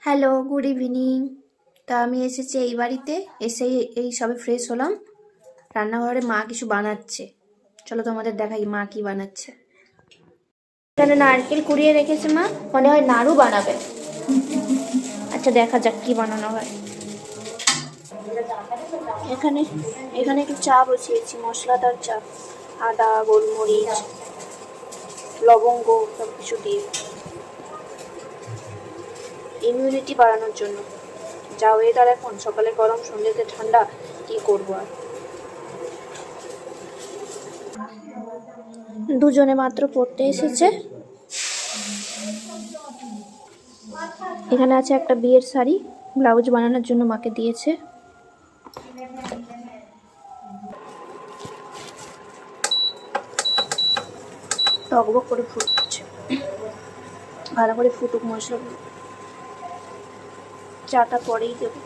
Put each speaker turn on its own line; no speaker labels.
Hello, good evening. তা আমি এসেছি এই বাড়িতে, এসে এই সবে ফ্রেশ হলাম। রান্নাঘরে মা কিছু বানাচ্ছে, চলো তোমাদের দেখাই মা কি বানাচ্ছে। এখানে নারকেল কুড়িয়ে রেখেছে মা, মনে হয় নাড়ু বানাবে। আচ্ছা, দেখা যাক কি বানানো হয়। এখানে এখানে একটু চা বসিয়েছি, মশলাদার চা, আদা, গোলমরিচ, লবঙ্গ সব কিছু দিয়ে, ইমিউনিটি বাড়ানোর জন্য। যা ওয়েদার এখন, সকালে গরম, সন্ধ্যেতে ঠান্ডা, কি করবো আর। দুজনে মাত্র পড়তে এসেছে। এখানে আছে একটা বিয়ের শাড়ি, ব্লাউজ বানানোর জন্য মাকে দিয়েছে। টকবক করে ফুটছে, ভালো করে ফুটুক মশলাগুলো, চাটা পরেই দেবো।